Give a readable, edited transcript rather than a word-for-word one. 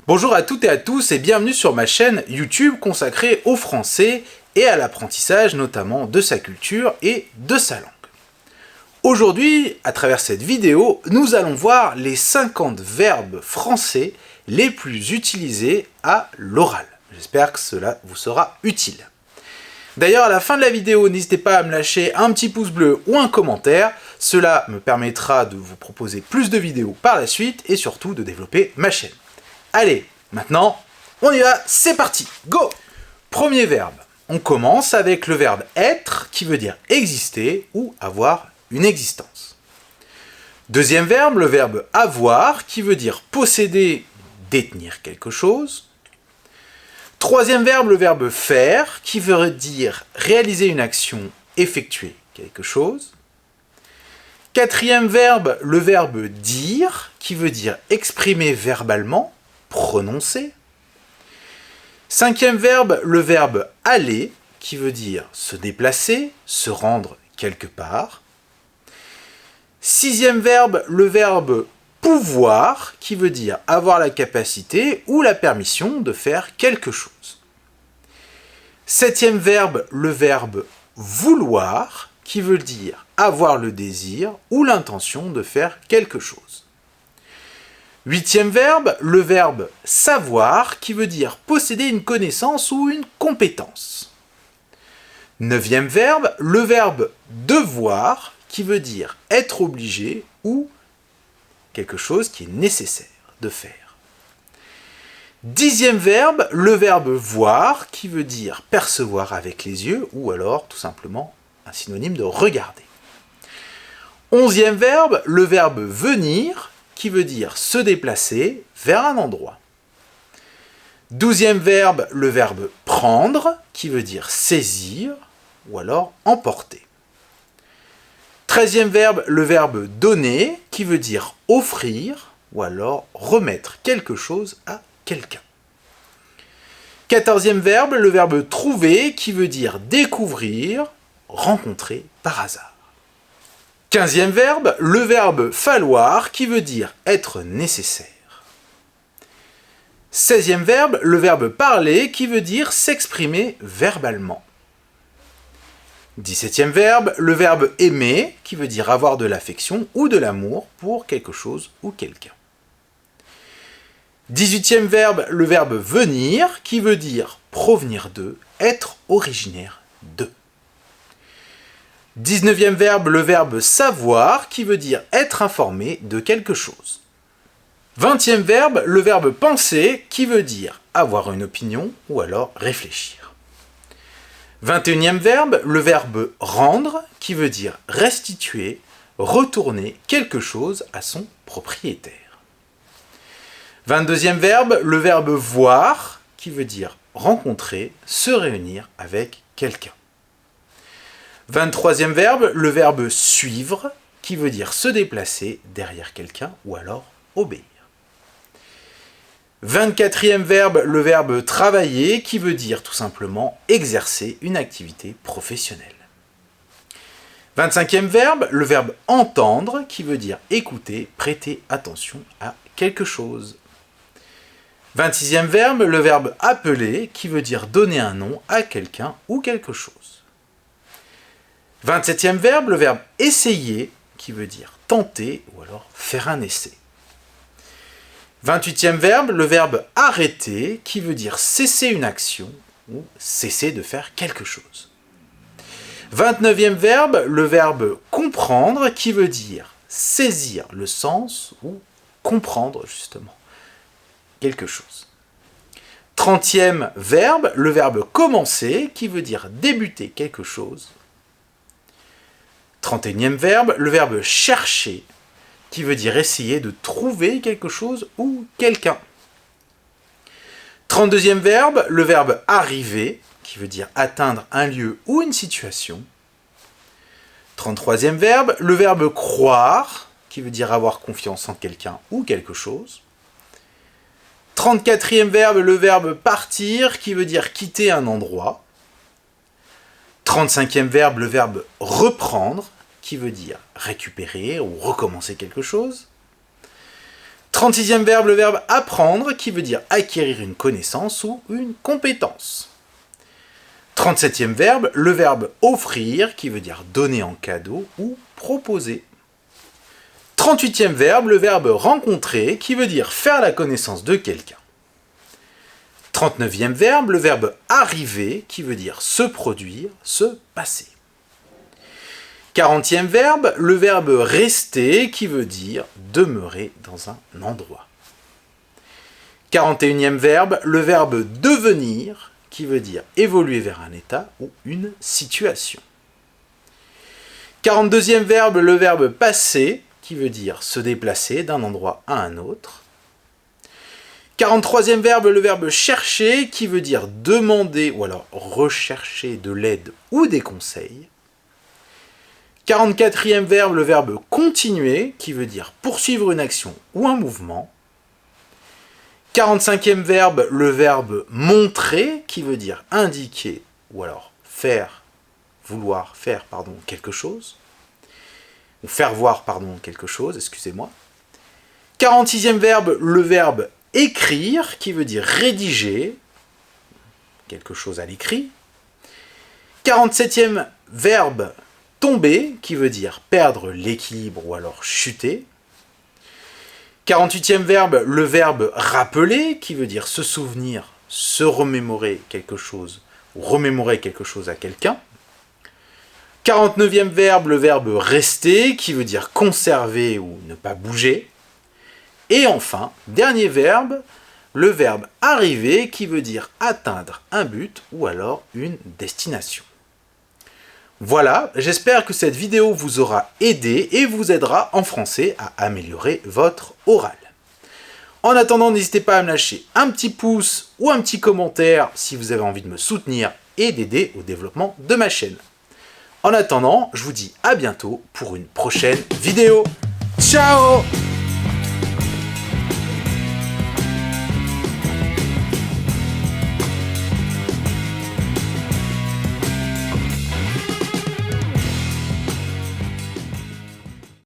Bonjour à toutes et à tous et bienvenue sur ma chaîne YouTube consacrée au français et à l'apprentissage notamment de sa culture et de sa langue. Aujourd'hui, à travers cette vidéo, nous allons voir les 50 verbes français les plus utilisés à l'oral. J'espère que cela vous sera utile. D'ailleurs, à la fin de la vidéo, n'hésitez pas à me lâcher un petit pouce bleu ou un commentaire. Cela me permettra de vous proposer plus de vidéos par la suite et surtout de développer ma chaîne. Allez, maintenant, on y va, c'est parti, go! Premier verbe, on commence avec le verbe être, qui veut dire exister ou avoir une existence. Deuxième verbe, le verbe avoir, qui veut dire posséder, détenir quelque chose. Troisième verbe, le verbe faire, qui veut dire réaliser une action, effectuer quelque chose. Quatrième verbe, le verbe dire, qui veut dire exprimer verbalement, prononcer. Cinquième verbe, le verbe aller, qui veut dire se déplacer, se rendre quelque part. Sixième verbe, le verbe pouvoir, qui veut dire avoir la capacité ou la permission de faire quelque chose. Septième verbe, le verbe vouloir, qui veut dire avoir le désir ou l'intention de faire quelque chose. Huitième verbe, le verbe savoir, qui veut dire posséder une connaissance ou une compétence. Neuvième verbe, le verbe devoir, qui veut dire être obligé ou quelque chose qui est nécessaire de faire. Dixième verbe, le verbe voir, qui veut dire percevoir avec les yeux ou alors tout simplement un synonyme de regarder. Onzième verbe, le verbe venir, qui veut dire se déplacer vers un endroit. Douzième verbe, le verbe prendre, qui veut dire saisir ou alors emporter. Treizième verbe, le verbe donner, qui veut dire offrir ou alors remettre quelque chose à quelqu'un. Quatorzième verbe, le verbe trouver, qui veut dire découvrir, rencontrer par hasard. Quinzième verbe, le verbe falloir, qui veut dire être nécessaire. Seizième verbe, le verbe parler, qui veut dire s'exprimer verbalement. 17e verbe, le verbe aimer, qui veut dire avoir de l'affection ou de l'amour pour quelque chose ou quelqu'un. 18e verbe, le verbe venir, qui veut dire provenir de, être originaire de. 19e verbe, le verbe savoir, qui veut dire être informé de quelque chose. 20e verbe, le verbe penser, qui veut dire avoir une opinion ou alors réfléchir. 21e verbe, le verbe rendre, qui veut dire restituer, retourner quelque chose à son propriétaire. 22e verbe, le verbe voir, qui veut dire rencontrer, se réunir avec quelqu'un. 23e verbe, le verbe suivre, qui veut dire se déplacer derrière quelqu'un ou alors obéir. 24e verbe, le verbe travailler, qui veut dire tout simplement exercer une activité professionnelle. 25e verbe, le verbe entendre, qui veut dire écouter, prêter attention à quelque chose. 26e verbe, le verbe appeler, qui veut dire donner un nom à quelqu'un ou quelque chose. 27e verbe, le verbe essayer, qui veut dire tenter ou alors faire un essai. 28e verbe, le verbe arrêter, qui veut dire cesser une action ou cesser de faire quelque chose. 29e verbe, le verbe comprendre, qui veut dire saisir le sens ou comprendre justement quelque chose. 30e verbe, le verbe commencer, qui veut dire débuter quelque chose. 31e verbe, le verbe chercher, qui veut dire essayer de trouver quelque chose ou quelqu'un. 32e verbe, le verbe arriver, qui veut dire atteindre un lieu ou une situation. 33e verbe, le verbe croire, qui veut dire avoir confiance en quelqu'un ou quelque chose. 34e verbe, le verbe partir, qui veut dire quitter un endroit. 35e verbe, le verbe reprendre, qui veut dire récupérer ou recommencer quelque chose. 36e verbe, le verbe apprendre, qui veut dire acquérir une connaissance ou une compétence. 37e verbe, le verbe offrir, qui veut dire donner en cadeau ou proposer. 38e verbe, le verbe rencontrer, qui veut dire faire la connaissance de quelqu'un. 39e verbe, le verbe arriver, qui veut dire se produire, se passer. 40e verbe, le verbe rester, qui veut dire demeurer dans un endroit. 41e verbe, le verbe devenir, qui veut dire évoluer vers un état ou une situation. 42e verbe, le verbe passer, qui veut dire se déplacer d'un endroit à un autre. 43e verbe, le verbe chercher, qui veut dire demander ou alors rechercher de l'aide ou des conseils. 44e verbe, le verbe continuer, qui veut dire poursuivre une action ou un mouvement. 45e verbe, le verbe montrer, qui veut dire indiquer ou alors vouloir faire quelque chose. Ou faire voir quelque chose, excusez-moi. 46e verbe, le verbe écrire, qui veut dire rédiger quelque chose à l'écrit. 47e verbe, tomber, qui veut dire perdre l'équilibre ou alors chuter. 48e verbe, le verbe rappeler, qui veut dire se souvenir, se remémorer quelque chose, ou remémorer quelque chose à quelqu'un. 49e verbe, le verbe rester, qui veut dire conserver ou ne pas bouger. Et enfin, dernier verbe, le verbe arriver, qui veut dire atteindre un but ou alors une destination. Voilà, j'espère que cette vidéo vous aura aidé et vous aidera en français à améliorer votre oral. En attendant, n'hésitez pas à me lâcher un petit pouce ou un petit commentaire si vous avez envie de me soutenir et d'aider au développement de ma chaîne. En attendant, je vous dis à bientôt pour une prochaine vidéo. Ciao!